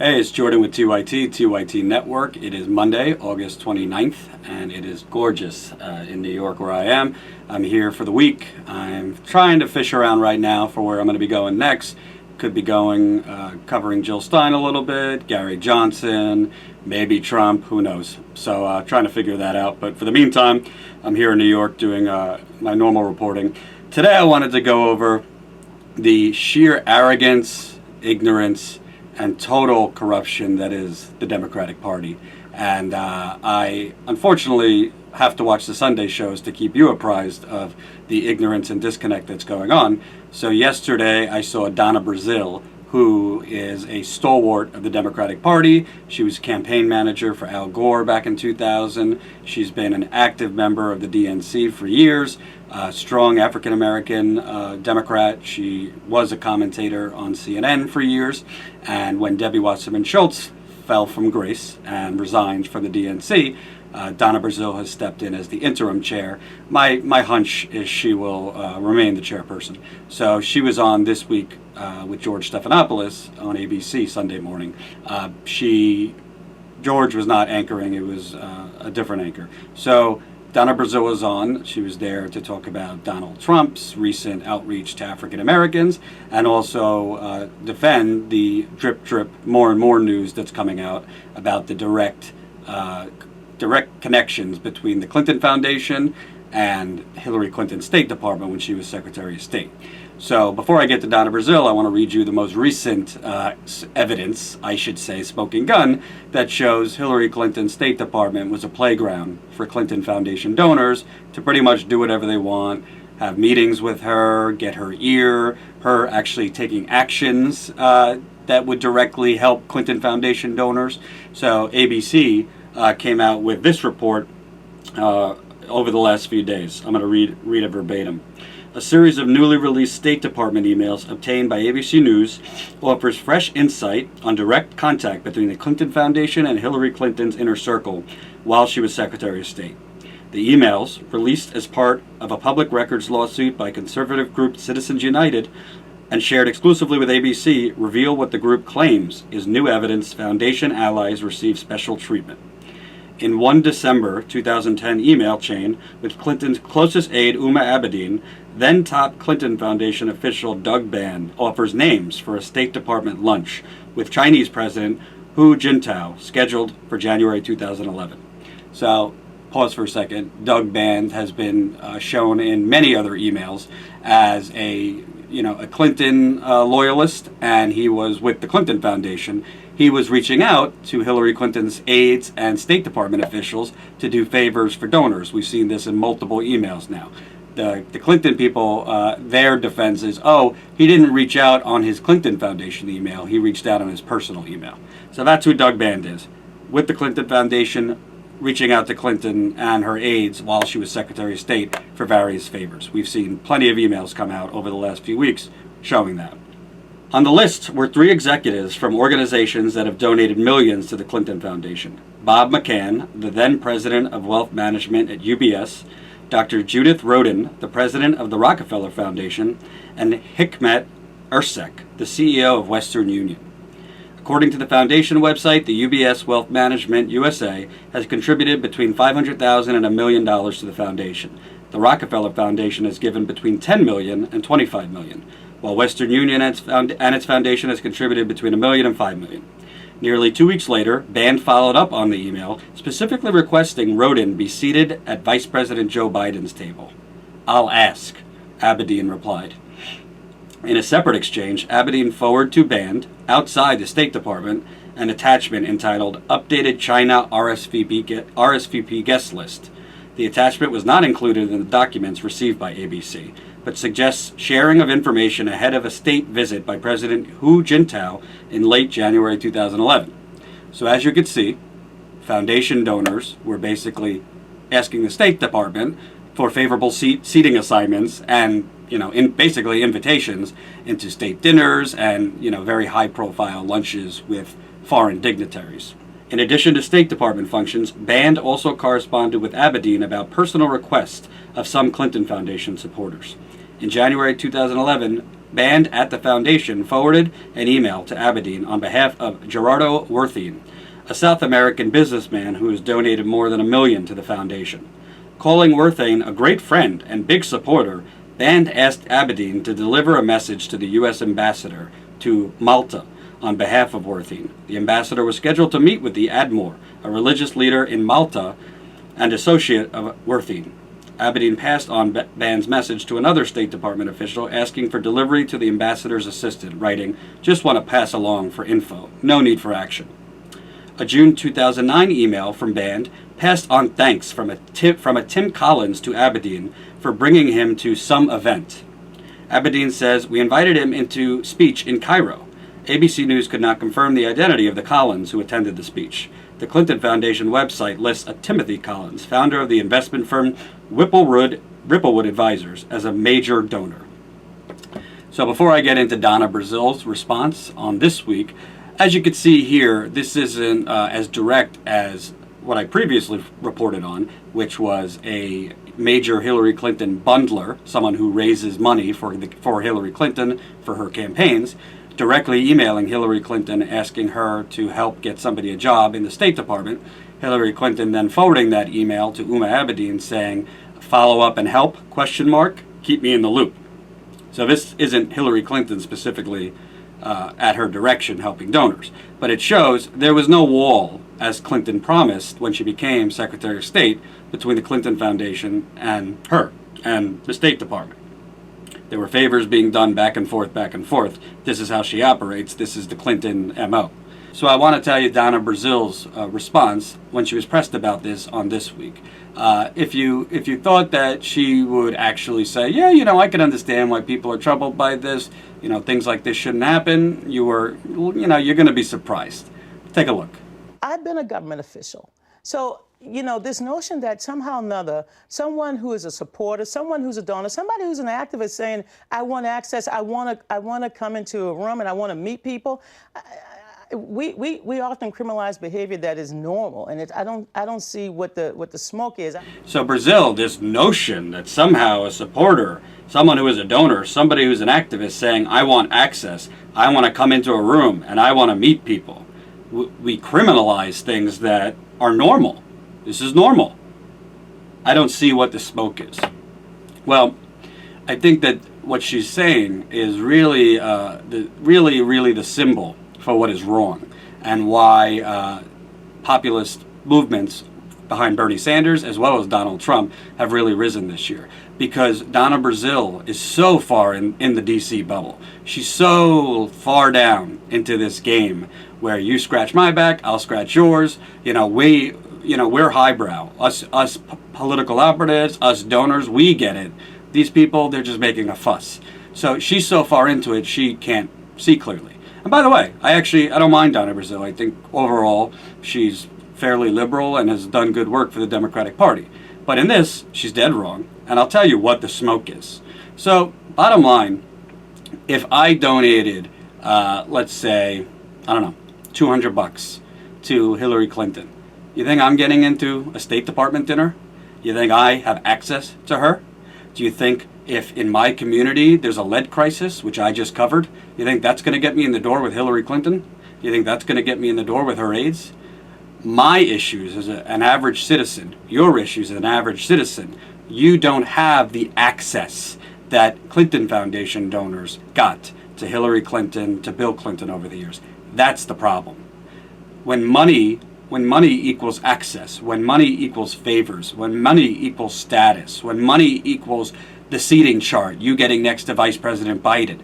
Hey, it's Jordan with TYT Network. It is Monday, August 29th, and it is gorgeous in New York where I am. I'm here for the week. I'm trying to fish around right now for where I'm going to be going next. Could be going, covering Jill Stein a little bit, Gary Johnson, maybe Trump, who knows. So trying to figure that out. But for the meantime, I'm here in New York doing my normal reporting. Today I wanted to go over the sheer arrogance, ignorance, and total corruption that is the Democratic Party. And I unfortunately have to watch the Sunday shows to keep you apprised of the ignorance and disconnect that's going on. So yesterday I saw Donna Brazile, who is a stalwart of the Democratic Party. She was campaign manager for Al Gore back in 2000. She's been an active member of the DNC for years. Strong African-American Democrat. She was a commentator on CNN for years. And when Debbie Wasserman Schultz fell from grace and resigned from the DNC, Donna Brazile has stepped in as the interim chair. My hunch is she will remain the chairperson. So she was on this week with George Stephanopoulos on ABC Sunday morning. George was not anchoring, it was a different anchor. So Donna Brazile was on. She was there to talk about Donald Trump's recent outreach to African Americans and also defend the drip, more and more news that's coming out about the direct connections between the Clinton Foundation and Hillary Clinton's State Department when she was Secretary of State. So before I get to Donna Brazile, I want to read you the most recent evidence, I should say, smoking gun, that shows Hillary Clinton's State Department was a playground for Clinton Foundation donors to pretty much do whatever they want, have meetings with her, get her ear, her actually taking actions that would directly help Clinton Foundation donors. So ABC came out with this report over the last few days. I'm going to read it verbatim. A series of newly released State Department emails obtained by ABC News offers fresh insight on direct contact between the Clinton Foundation and Hillary Clinton's inner circle while she was Secretary of State. The emails, released as part of a public records lawsuit by conservative group Citizens United and shared exclusively with ABC, reveal what the group claims is new evidence Foundation allies receive special treatment. In one December 2010 email chain with Clinton's closest aide Uma Abedin, then top Clinton Foundation official Doug Band offers names for a State Department lunch with Chinese President Hu Jintao scheduled for January 2011. So, pause for a second. Doug Band has been shown in many other emails as a Clinton loyalist, and he was with the Clinton Foundation. He was reaching out to Hillary Clinton's aides and State Department officials to do favors for donors. We've seen this in multiple emails now. The Clinton people, their defense is, he didn't reach out on his Clinton Foundation email. He reached out on his personal email. So that's who Doug Band is, with the Clinton Foundation, reaching out to Clinton and her aides while she was Secretary of State for various favors. We've seen plenty of emails come out over the last few weeks showing that. On the list were 3 executives from organizations that have donated millions to the Clinton Foundation. Bob McCann, the then president of wealth management at UBS, Dr. Judith Rodin, the president of the Rockefeller Foundation, and Hikmet Ersek, the CEO of Western Union. According to the foundation website, the UBS Wealth Management USA has contributed between $500,000 and $1 million to the foundation. The Rockefeller Foundation has given between $10 million and $25 million, while Western Union and its foundation has contributed between $1 million and $5 million. Nearly 2 weeks later, Band followed up on the email, specifically requesting Rodin be seated at Vice President Joe Biden's table. "I'll ask," Abedin replied. In a separate exchange, Abedin forwarded to Band, outside the State Department, an attachment entitled Updated China RSVP Guest List. The attachment was not included in the documents received by ABC, but suggests sharing of information ahead of a state visit by President Hu Jintao in late January 2011. So as you can see, foundation donors were basically asking the State Department for favorable seating assignments and basically invitations into state dinners and very high-profile lunches with foreign dignitaries. In addition to State Department functions, Band also corresponded with Abedin about personal requests of some Clinton Foundation supporters. In January 2011, Band at the foundation forwarded an email to Aberdeen on behalf of Gerardo Worthing, a South American businessman who has donated more than $1 million to the foundation. Calling Worthing a great friend and big supporter, Band asked Aberdeen to deliver a message to the U.S. ambassador to Malta on behalf of Worthing. The ambassador was scheduled to meet with the Admor, a religious leader in Malta and associate of Worthing. Aberdeen passed on Band's message to another State Department official asking for delivery to the ambassador's assistant, writing, "Just want to pass along for info. No need for action." A June 2009 email from Band passed on thanks from a Tim Collins to Aberdeen for bringing him to some event. Aberdeen says, "We invited him into speech in Cairo." ABC News could not confirm the identity of the Collins who attended the speech. The Clinton Foundation website lists a Timothy Collins, founder of the investment firm Ripplewood Advisors, as a major donor. So before I get into Donna Brazil's response on this week, as you can see here, this isn't as direct as what I previously reported on, which was a major Hillary Clinton bundler, someone who raises money for Hillary Clinton for her campaigns, directly emailing Hillary Clinton asking her to help get somebody a job in the State Department. Hillary Clinton then forwarding that email to Uma Abedin saying, "Follow up and help, ? Keep me in the loop." So this isn't Hillary Clinton specifically at her direction helping donors, but it shows there was no wall, as Clinton promised when she became Secretary of State, between the Clinton Foundation and her and the State Department. There were favors being done back and forth, back and forth. This is how she operates. This is the Clinton MO. So I want to tell you Donna Brazil's response when she was pressed about this on This Week. If you thought that she would actually say, yeah, I can understand why people are troubled by this, things like this shouldn't happen, you're going to be surprised. Take a look. I've been a government official. So, this notion that somehow or another, someone who is a supporter, someone who's a donor, somebody who's an activist saying, I want access, I want to come into a room and I want to meet people, we often criminalize behavior that is normal, and I don't see what the smoke is. So Brazil, this notion that somehow a supporter, someone who is a donor, somebody who's an activist saying, I want access, I want to come into a room, and I want to meet people. We criminalize things that are normal. This is normal. I don't see what the smoke is. Well, I think that what she's saying is really the symbol for what is wrong and why populist movements behind Bernie Sanders as well as Donald Trump have really risen this year. Because Donna Brazil is so far in the DC bubble. She's so far down into this game where you scratch my back, I'll scratch yours. We're highbrow. Us political operatives, us donors, we get it. These people, they're just making a fuss. So she's so far into it, she can't see clearly. And by the way, I don't mind Donna Brazil. I think overall she's fairly liberal and has done good work for the Democratic Party. But in this, she's dead wrong. And I'll tell you what the smoke is. So, bottom line, if I donated, let's say, $200 to Hillary Clinton, you think I'm getting into a State Department dinner? You think I have access to her? Do you think if in my community there's a lead crisis, which I just covered, you think that's going to get me in the door with Hillary Clinton? Do you think that's going to get me in the door with her aides? My issues as an average citizen, your issues as an average citizen, you don't have the access that Clinton Foundation donors got to Hillary Clinton, to Bill Clinton over the years. That's the problem. When money equals access, when money equals favors, when money equals status, when money equals the seating chart, you getting next to Vice President Biden,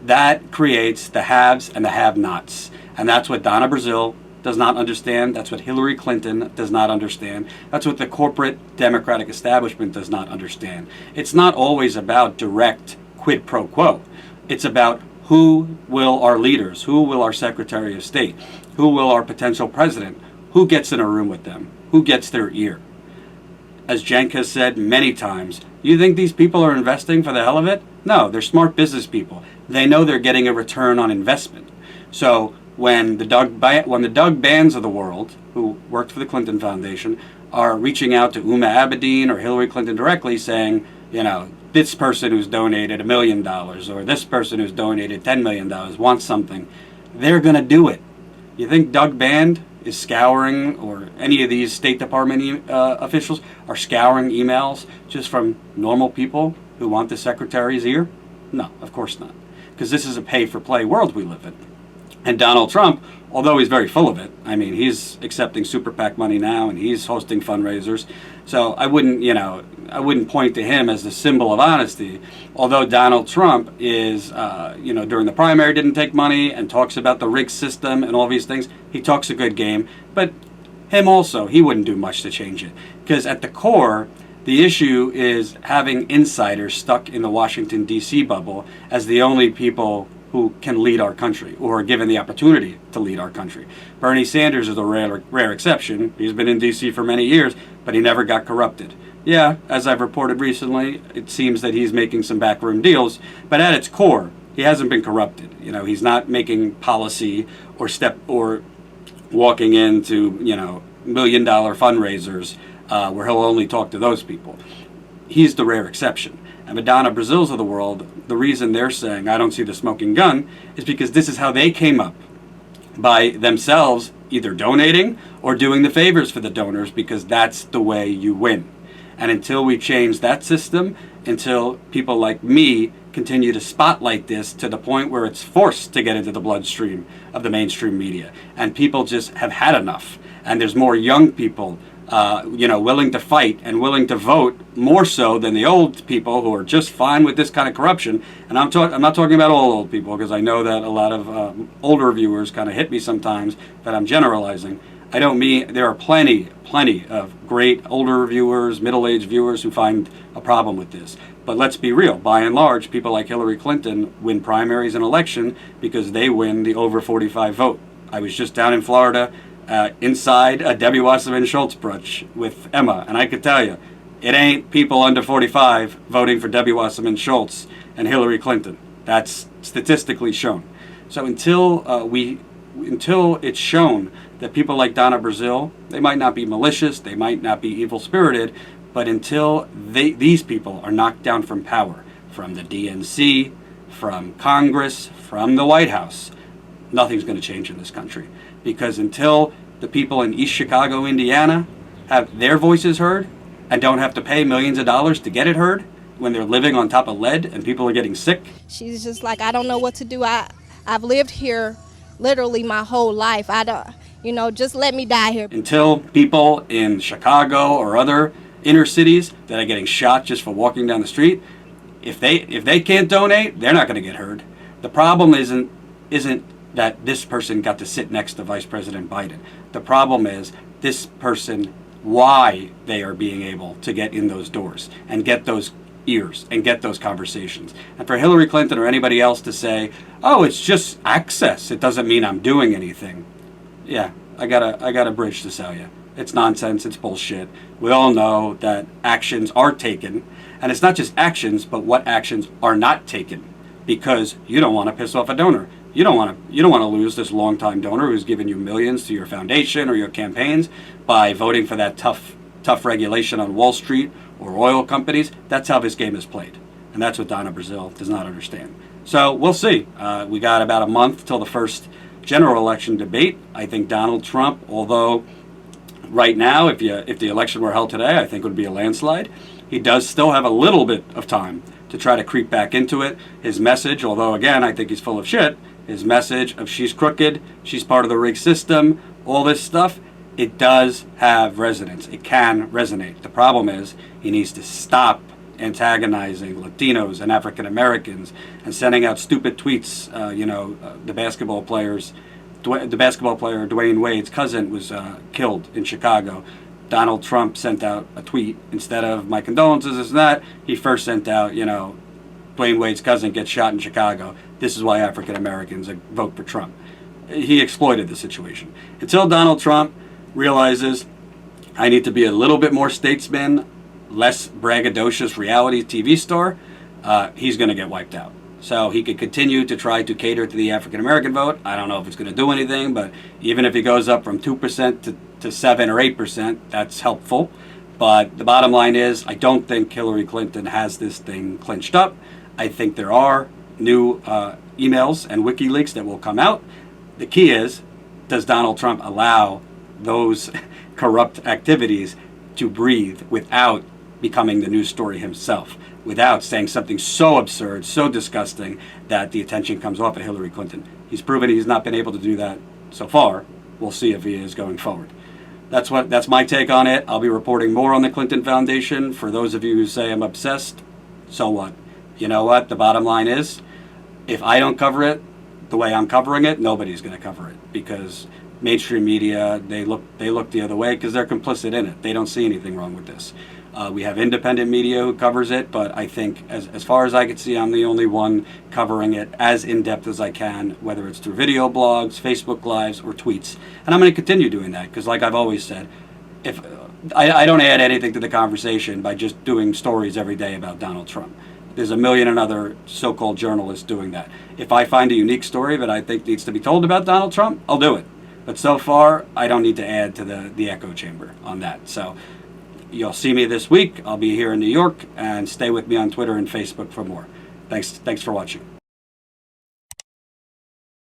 that creates the haves and the have-nots. And that's what Donna Brazil does not understand. That's what Hillary Clinton does not understand. That's what the corporate Democratic establishment does not understand. It's not always about direct quid pro quo. It's about who will our leaders, who will our Secretary of State, who will our potential president, who gets in a room with them, who gets their ear. As Cenk has said many times, you think these people are investing for the hell of it? No, they're smart business people. They know they're getting a return on investment. So when the Doug Bands of the world, who worked for the Clinton Foundation, are reaching out to Uma Abedin or Hillary Clinton directly saying, this person who's donated $1 million or this person who's donated $10 million wants something, they're going to do it. You think Doug Band is scouring, or any of these State Department officials are scouring emails just from normal people who want the secretary's ear? No, of course not. Because this is a pay-for-play world we live in. And Donald Trump, although he's very full of it, I mean, he's accepting super PAC money now, and he's hosting fundraisers. So I wouldn't point to him as the symbol of honesty. Although Donald Trump is, during the primary didn't take money and talks about the rigged system and all these things. He talks a good game, but him also, he wouldn't do much to change it. Because at the core, the issue is having insiders stuck in the Washington, D.C. bubble as the only people who can lead our country, or are given the opportunity to lead our country. Bernie Sanders is a rare exception. He's been in D.C. for many years, but he never got corrupted. Yeah, as I've reported recently, it seems that he's making some backroom deals, but at its core, he hasn't been corrupted. He's not making policy or walking into, $1 million fundraisers where he'll only talk to those people. He's the rare exception. And the Donna Brazils of the world, the reason they're saying, I don't see the smoking gun, is because this is how they came up, by themselves either donating or doing the favors for the donors, because that's the way you win. And until we change that system, until people like me continue to spotlight this to the point where it's forced to get into the bloodstream of the mainstream media, and people just have had enough, and there's more young people willing to fight and willing to vote more so than the old people who are just fine with this kind of corruption. And I'm not talking about all old people, because I know that a lot of older viewers kind of hit me sometimes that I'm generalizing. I don't mean, there are plenty of great older viewers, middle-aged viewers who find a problem with this. But let's be real, by and large, people like Hillary Clinton win primaries and election because they win the over 45 vote. I was just down in Florida inside a Debbie Wasserman Schultz brunch with Emma, and I could tell you, it ain't people under 45 voting for Debbie Wasserman Schultz and Hillary Clinton. That's statistically shown. So until it's shown that people like Donna Brazil, they might not be malicious, they might not be evil-spirited, but until these people are knocked down from power, from the DNC, from Congress, from the White House, nothing's going to change in this country. Because until the people in East Chicago, Indiana, have their voices heard and don't have to pay millions of dollars to get it heard when they're living on top of lead and people are getting sick. She's just like, I don't know what to do. I've lived here literally my whole life. I don't, just let me die here. Until people in Chicago or other inner cities that are getting shot just for walking down the street, if they can't donate, they're not going to get heard. The problem isn't that this person got to sit next to Vice President Biden. The problem is this person, why they are being able to get in those doors and get those ears and get those conversations. And for Hillary Clinton or anybody else to say, oh, it's just access, it doesn't mean I'm doing anything. Yeah, I got a bridge to sell you. It's nonsense, it's bullshit. We all know that actions are taken, and it's not just actions, but what actions are not taken, because you don't want to piss off a donor. You don't want to lose this longtime donor who's given you millions to your foundation or your campaigns by voting for that tough regulation on Wall Street or oil companies. That's how this game is played, and that's what Donna Brazil does not understand. So we'll see. We got about a month till the first general election debate. I think Donald Trump, although right now, if the election were held today, I think it would be a landslide. He does still have a little bit of time to try to creep back into it. His message, although again I think he's full of shit, his message of she's crooked, she's part of the rigged system, all this stuff, it does have resonance. It can resonate. The problem is he needs to stop antagonizing Latinos and African Americans and sending out stupid tweets. The basketball player Dwayne Wade's cousin was killed in Chicago. Donald Trump sent out a tweet. Instead of my condolences, this and that, he first sent out, Dwayne Wade's cousin gets shot in Chicago. This is why African Americans vote for Trump. He exploited the situation. Until Donald Trump realizes, I need to be a little bit more statesman, less braggadocious reality TV star, he's going to get wiped out. So he could continue to try to cater to the African American vote. I don't know if it's going to do anything, but even if he goes up from 2% to 7 or 8%, that's helpful. But the bottom line is, I don't think Hillary Clinton has this thing clinched up. I think there are new emails and WikiLeaks that will come out. The key is, does Donald Trump allow those corrupt activities to breathe without becoming the news story himself, without saying something so absurd, so disgusting, that the attention comes off of Hillary Clinton? He's proven he's not been able to do that so far. We'll see if he is going forward. That's my take on it. I'll be reporting more on the Clinton Foundation. For those of you who say I'm obsessed, so what? You know what? The bottom line is, if I don't cover it the way I'm covering it, nobody's going to cover it, because mainstream media, they look the other way because they're complicit in it. They don't see anything wrong with this. We have independent media who covers it, but I think as far as I can see, I'm the only one covering it as in-depth as I can, whether it's through video blogs, Facebook Lives, or tweets. And I'm going to continue doing that because, like I've always said, if I don't add anything to the conversation by just doing stories every day about Donald Trump. There's a million and other so-called journalists doing that. If I find a unique story that I think needs to be told about Donald Trump, I'll do it. But so far, I don't need to add to the echo chamber on that. So you'll see me this week. I'll be here in New York, and stay with me on Twitter and Facebook for more. Thanks for watching.